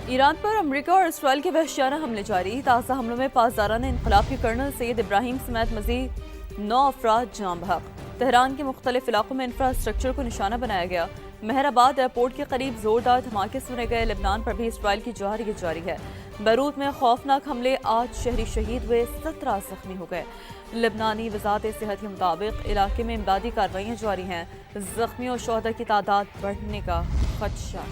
Iran पर America और Israel के वहशियाना हमले जारी। ताज़ा हमलों में पासदाराना इनकलाब के कर्नल सैयद इब्राहिम समेत मजीद 9 अफराद जाँ बहक। तेहरान के मुख्तलिफ इलाकों में इंफ्रास्ट्रक्चर को निशाना बनाया गया। मेहराबाद एयरपोर्ट के करीब जोरदार धमाके सुने गए। लेबनान पर भी इसराइल की जवारगी जारी है। बैरूत में खौफनाक हमले, 8 शहरी शहीद हुए, 17 जख्मी हो गए। लेबनानी वजारत सेहत के मुताबिक इलाके में इमदादी कार्रवाइयाँ जारी हैं। जख्मी और शोहदा की तादाद बढ़ने का खदशा।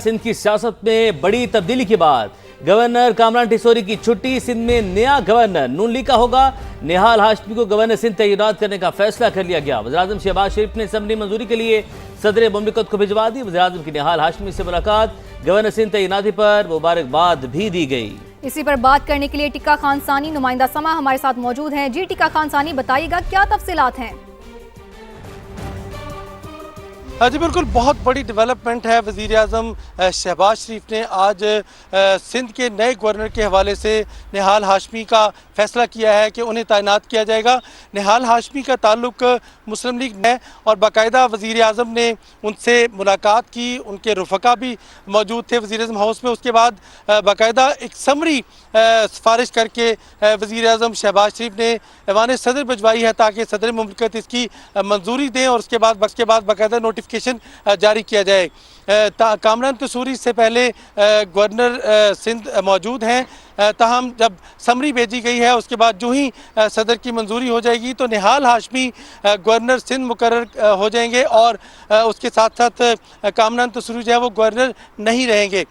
सिंध की सियासत में बड़ी तब्दीली के बाद गवर्नर कामरान टिसोरी की छुट्टी। सिंध में नया गवर्नर नून लीग का होगा। निहाल हाशमी को गवर्नर सिंध तैनात करने का फैसला कर लिया गया। वज़ीर-ए-आज़म शहबाज शरीफ ने असम्बली मंजूरी के लिए सदर मुमलिकत को भिजवा दी। वज़ीर-ए-आज़म की निहाल हाशमी से मुलाकात, गवर्नर सिंध तैनाती पर मुबारकबाद भी दी गई। इसी पर बात करने के लिए टिक्का खान सानी नुमाइंदा समा हमारे साथ मौजूद हैं। जी टिक्का खान सानी, बताइएगा क्या तफसीलात हैं? जी बिल्कुल, बहुत बड़ी डेवलपमेंट है। वज़ीर-ए-आज़म शहबाज शरीफ ने आज सिंध के नए गवर्नर के हवाले से निहाल हाशमी का फैसला किया है कि उन्हें तैनात किया जाएगा। निहाल हाशमी का ताल्लुक मुस्लिम लीग है और बाकायदा वज़ीर-ए-आज़म ने उनसे मुलाकात की, उनके रुफ़का भी मौजूद थे वज़ीर-ए-आज़म हाउस में। उसके बाद बाकायदा एक समरी सिफारिश करके वज़ीर-ए-आज़म शहबाज शरीफ ने ऐवान सदर भिजवाई है ताकि सदर मुमलिकत इसकी मंजूरी दें और उसके बाद बाकायदा नोटिफिकेशन जारी किया जाए। कामरान तसूरी से पहले गवर्नर सिंध मौजूद हैं, ताहम जब समरी भेजी गई है उसके बाद जो ही सदर की मंजूरी हो जाएगी तो निहाल हाशमी गवर्नर सिंध मुकर्रर हो जाएंगे और उसके साथ साथ कामरान तसूरी जो है वो गवर्नर नहीं रहेंगे।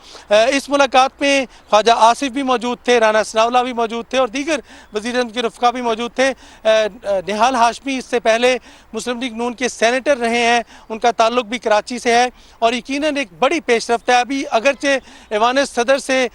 इस मुलाकात में ख्वाजा आसिफ भी मौजूद थे, राना सनाउल्लाह भी मौजूद थे और दीगर वज़ीर के रुफ़का भी मौजूद थे। निहाल हाशमी इससे पहले मुस्लिम लीग नून के सेनेटर रहे हैं, उनका ताल्लुक भी कराची से है और यकीनन एक बड़ी पेशरफ्त है। अभी अगरचे ऐवान सदर से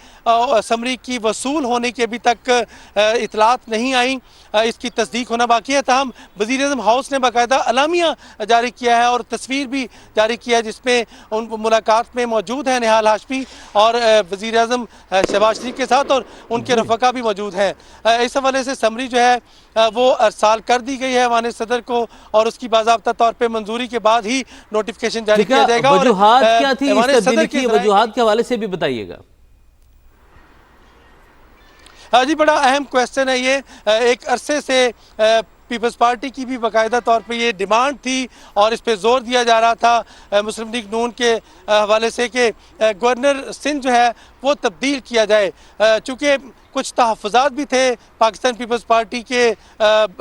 समरी की वसूल होने की अभी तक इतलात नहीं आई, इसकी तस्दीक होना बाकी है। ताहम वज़ीर-ए-आज़म हाउस ने बाकायदा अलामिया जारी किया है और तस्वीर भी जारी किया है जिसमें उन मुलाकात में मौजूद है निहाल हाशमी और वज़ीर-ए-आज़म शहबाज शरीफ के साथ और उनके रफ़का भी मौजूद हैं। इस हवाले से समरी जो है वो अरसाल कर दी गई है ऐवान सदर को और उसकी बाज़ाब्ता तौर पर मंजूरी के बाद ही नोटिफिकेशन जारी किया जाएगा। वजूहात क्या थी इस तब्दीली की, वजूहात के हवाले से भी बताइएगा। जी बड़ा अहम क्वेश्चन है ये। एक अरसे से पीपल्स पार्टी की भी बाकायदा तौर पे ये डिमांड थी और इस पे जोर दिया जा रहा था मुस्लिम लीग नून के हवाले से कि गवर्नर सिंध जो है वो तब्दील किया जाए। चूँकि कुछ तहफ़्फ़ुज़ात भी थे, पाकिस्तान पीपल्स पार्टी के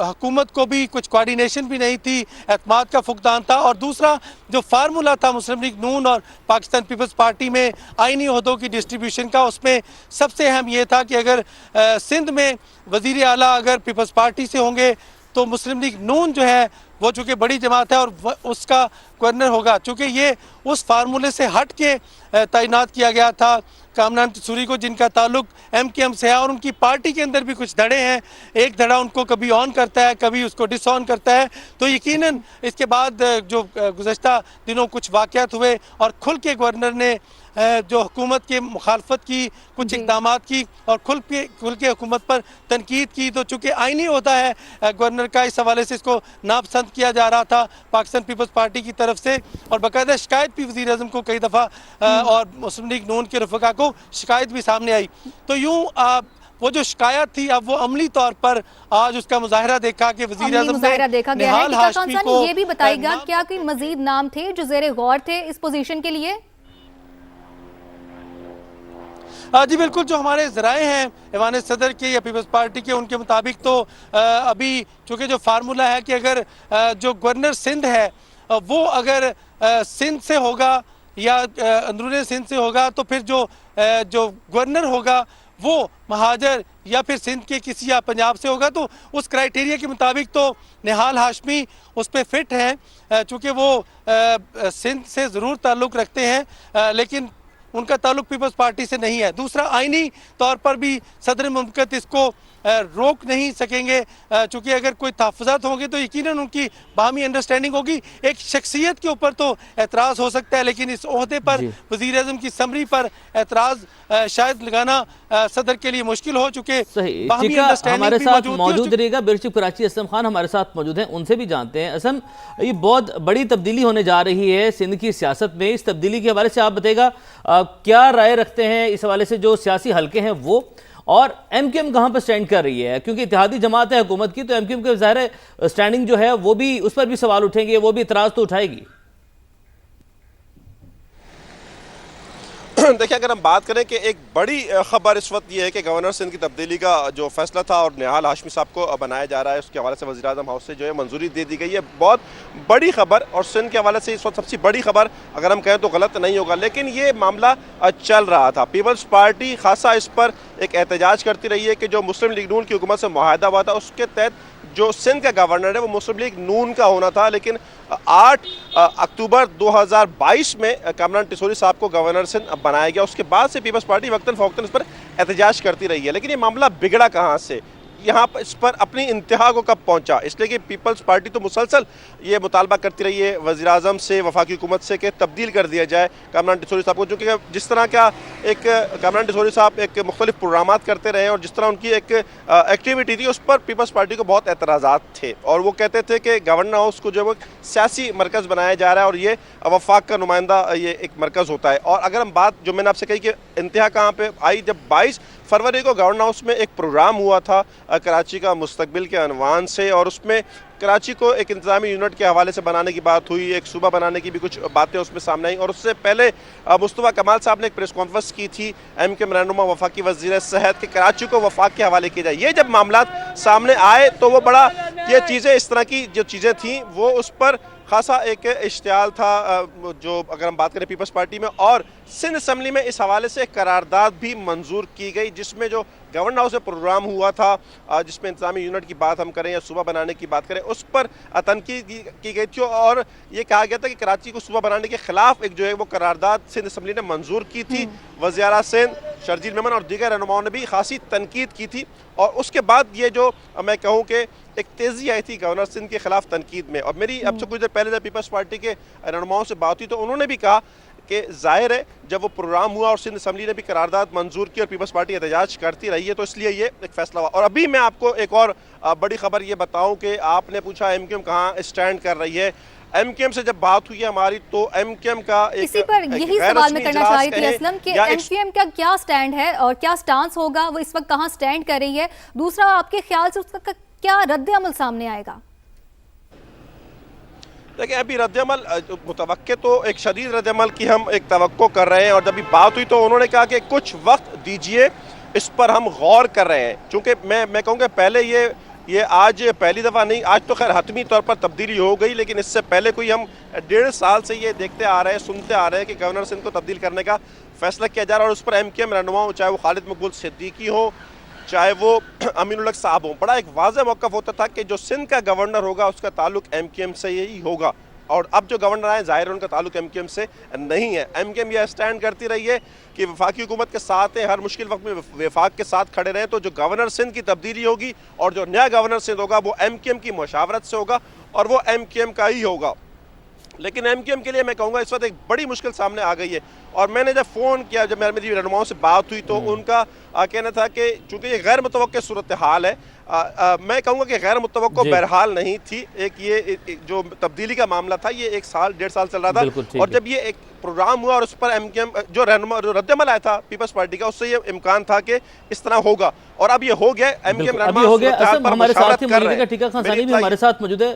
हुकूमत को भी कुछ कोऑर्डिनेशन भी नहीं थी, एतमाद का फुकदान था और दूसरा जो फार्मूला था मुस्लिम लीग नून और पाकिस्तान पीपल्स पार्टी में आइनी ओहदों की डिस्ट्रीब्यूशन का, उसमें सबसे अहम ये था कि अगर सिंध में वज़ीर आला अगर पीपल्स पार्टी से होंगे तो मुस्लिम लीग नून जो है वो चूँकि बड़ी जमात है और उसका गवर्नर होगा। चूँकि ये उस फार्मूले से हट के तैनात किया गया था कामरान तसूरी को, जिनका ताल्लुक MKM से है और उनकी पार्टी के अंदर भी कुछ धड़े हैं। एक धड़ा उनको कभी ऑन करता है, कभी उसको डिस ऑन करता है। तो यकीनन इसके बाद जो गुज़श्ता दिनों कुछ वाक़यात हुए और खुल के गवर्नर ने जो हुकूमत के मुखालफत की, कुछ इक़दामात की और खुल के हुकूमत पर तनकीद की, तो चूँकि आइनी होता है गवर्नर का, इस हवाले से इसको नापसंद किया जा रहा था पाकिस्तान पीपल्स पार्टी की तरफ से और बाकायदा शिकायत भी वज़ीर-ए-आज़म को कई दफ़ा और मुस्लिम लीग नून के रफ़का को शिकायत भी सामने आई। तो यूँ वो जो शिकायत थी अब वो अमली तौर पर आज उसका मुजाहरा देखा कि वज़ीर-ए-आज़म देखा गया है। टिक्का खान सानी, ये भी बताइएगा क्या कोई मजीद नाम थे जो ज़ेरे गौर थे इस पोजीशन के लिए? जी बिल्कुल, जो हमारे ज़राए हैं ऐवान सदर के या पीपल्स पार्टी के, उनके मुताबिक तो अभी चूँकि जो फार्मूला है कि अगर जो गवर्नर सिंध है वो अगर सिंध से होगा या अंदरूनी सिंध से होगा तो फिर जो गवर्नर होगा वो महाजर या फिर सिंध के किसी या पंजाब से होगा। तो उस क्राइटेरिया के मुताबिक तो निहाल हाशमी उस पर फिट हैं, चूँकि वो सिंध से ज़रूर ताल्लुक़ रखते हैं, लेकिन उनका ताल्लुक पीपल्स पार्टी से नहीं है। दूसरा, आईनी तौर पर भी सदर मुमलकत इसको रोक नहीं सकेंगे, चूँकि अगर कोई तहफ़्फ़ुज़ात होंगे तो यकीनन उनकी बाहमी अंडरस्टैंडिंग होगी। एक शख्सियत के ऊपर तो एतराज़ हो सकता है, लेकिन इस ओहदे पर वज़ीर आज़म की समरी पर एतराज़ शायद लगाना सदर के लिए मुश्किल हो, चुके बाहमी अंडरस्टैंडिंग हमारे भी साथ मौजूद मौजूद रहेगा ब्यूरो चीफ कराची असम खान हमारे साथ मौजूद हैं, उनसे भी जानते हैं। असम, ये बहुत बड़ी तब्दीली होने जा रही है सिंध की सियासत में, इस तब्दीली के हवाले से आप बताइएगा क्या राय रखते हैं इस हवाले से जो सियासी हल्के हैं वो, और एमक्यूएम कहां पर स्टैंड कर रही है? क्योंकि इत्तेहादी जमात है हुकूमत की, तो एमक्यूएम के ज़ाहिर स्टैंडिंग जो है वो भी, उस पर भी सवाल उठेंगे, वो भी इतराज़ तो उठाएगी। देखिए, अगर हम बात करें कि एक बड़ी खबर इस वक्त ये है कि गवर्नर सिंध की तब्दीली का जो फैसला था और निहाल हाशमी साहब को बनाया जा रहा है, उसके हवाले से वज़ीर आज़म हाउस से जो है मंजूरी दे दी गई है। बहुत बड़ी खबर, और सिंध के हवाले से इस वक्त सबसे बड़ी खबर अगर हम कहें तो गलत नहीं होगा, लेकिन ये मामला चल रहा था। पीपल्स पार्टी खासा इस पर एक एहतजाज करती रही है कि जो मुस्लिम लीग नून की हुकूमत से मुआहदा हुआ था, उसके तहत जो सिंध का गवर्नर है वो मुस्लिम लीग नून का होना था, लेकिन 8 अक्टूबर 2022 में कामरान टिसोरी साहब को गवर्नर सिंध बनाया गया। उसके बाद से पीपल्स पार्टी वक्तन फ़वक्तन इस पर एहतजाज करती रही है, लेकिन ये मामला बिगड़ा कहाँ से, यहाँ पर इस पर अपनी इंतहा को कब पहुँचा? इसलिए कि पीपल्स पार्टी तो मुसलसल ये मुतालबा करती रही है वज़ीर आज़म से, वफाकी हुकूमत से, कि तब्दील कर दिया जाए कामरान टिसोरी साहब को, जो कि जिस तरह का एक कामरान टिसोरी साहब एक मुख्तलिफ प्रोग्रामात करते रहे और जिस तरह उनकी एक एक्टिविटी थी, उस पर पीपल्स पार्टी को बहुत एतराज़ात थे, और वो कहते थे कि गवर्नर हाउस को जो वो सियासी मरकज़ बनाया जा रहा है और ये वफाक का नुमाइंदा ये एक मरकज़ होता है। और अगर हम बात जो मैंने आपसे कही कि इंतहा कहाँ पर आई, जब 22 फरवरी को गवर्नर हाउस में एक प्रोग्राम हुआ था कराची का मुस्तकबिल के अनवान से, और उसमें कराची को एक इंतज़ामी यूनिट के हवाले से बनाने की बात हुई, एक सूबा बनाने की भी कुछ बातें उसमें सामने आई। और उससे पहले मुस्तफ़ा कमाल साहब ने एक प्रेस कॉन्फ्रेंस की थी, एमक्यूएम रहनुमा वफाकी वज़ीर सेहत, के कराची को वफाक के हवाले किया जाए। ये जब मामला सामने आए तो वो बड़ा, ये चीज़ें इस तरह की जो चीज़ें थीं वो उस पर खासा एक इश्तियाल था जो अगर हम बात करें पीपल्स पार्टी में, और सिंध असम्बली में इस हवाले से करारदाद भी मंजूर की गई, जिसमें जो गवर्नर हाउस में प्रोग्राम हुआ था, जिसमें इंतजामी यूनिट की बात हम करें या सूबा बनाने की बात करें, उस पर तनकीद की गई थी, और ये कहा गया था कि कराची को सूबा बनाने के खिलाफ एक जो है वो करारदाद सिंध असम्बली ने मंजूर की थी। वज़ीर आला सिंध शर्जील मेमन और दीगर रहनुमाओं ने भी खासी तनकीद की थी, और उसके बाद ये जो मैं कहूँ कि एक तेज़ी आई थी गवर्नर सिंध के खिलाफ तनकीद में। और मेरी अब से कुछ देर पहले जब पीपल्स पार्टी के रहनुमाओं से बात हुई तो उन्होंने भी कहा कि जाहिर है जब वो प्रोग्राम हुआ और सिंध असम्बली ने भी करारदाद मंजूर की और पीपल्स पार्टी एहतजाज करती रही है, तो इसलिए ये एक फैसला हुआ। और अभी मैं आपको एक और बड़ी खबर ये बताऊं कि आपने पूछा एमक्यूएम कहाँ स्टैंड कर रही है। एमक्यूएम से जब बात हुई है हमारी, तो एमक्यूएम का इसी पर यही सवाल मैं करना चाह रही थी असलम कि एमक्यूएम का क्या स्टैंड है और क्या स्टांस होगा, वो इस वक्त कहाँ स्टैंड कर रही है? दूसरा, आपके ख्याल से उसका क्या रद्द अमल सामने आएगा? देखिए, अभी रद्दअमल मुतवक्के तो एक शदीद रद्दअमल की हम एक तवक्को कर रहे हैं, और जब भी बात हुई तो उन्होंने कहा कि कुछ वक्त दीजिए, इस पर हम गौर कर रहे हैं। चूँकि मैं कहूँगा पहले ये आज पहली दफ़ा नहीं, आज तो खैर हतमी तौर पर तब्दीली हो गई, लेकिन इससे पहले कोई हम 1.5 साल से ये देखते आ रहे हैं, सुनते आ रहे हैं कि गवर्नर सिंध को तब्दील करने का फैसला किया जा रहा है, और उस पर एमक्यूएम रहनुमा हो, चाहे वो खालिद मकबूल सिद्दीकी हो, चाहे वो अमीनुल हक साहब हो, बड़ा एक वाज़ेह मौक़िफ़ होता था कि जो सिंध का गवर्नर होगा उसका ताल्लुक एमक्यूएम से ही होगा, और अब जो गवर्नर आए ज़ाहिर है उनका ताल्लुक एमक्यूएम से नहीं है। एमक्यूएम यह स्टैंड करती रही है कि वफाकी हुकूमत के साथ है, हर मुश्किल वक्त में वफाक के साथ खड़े रहें, तो जो गवर्नर सिंध की तब्दीली होगी और जो नया गवर्नर सिंध होगा वो एमक्यूएम की मुशावरत से होगा और वो एमक्यूएम का ही होगा। लेकिन एमक्यूएम के लिए मैं कहूँगा इस वक्त एक बड़ी मुश्किल सामने आ गई है, और मैंने जब फ़ोन किया, जब मेरी रहनुमाओं से बात हुई, तो उनका कहना था कि चूँकि ये गैर मुतवक्के सूरत हाल है, मैं कहूँगा कि गैर मुतवक्को बहरहाल नहीं थी। ये जो तब्दीली का मामला था ये 1 साल 1.5 साल चल रहा था, और जब ये एक प्रोग्राम हुआ और उस पर एमक्यूएम जो रद्दअमल आया था पीपल्स पार्टी का, उससे ये इम्कान था कि इस तरह होगा, और अब ये हो गया। एमक्यूएम अभी हो गया। हमारे साथ ही टीका खान सानी भी हमारे साथ मौजूद है।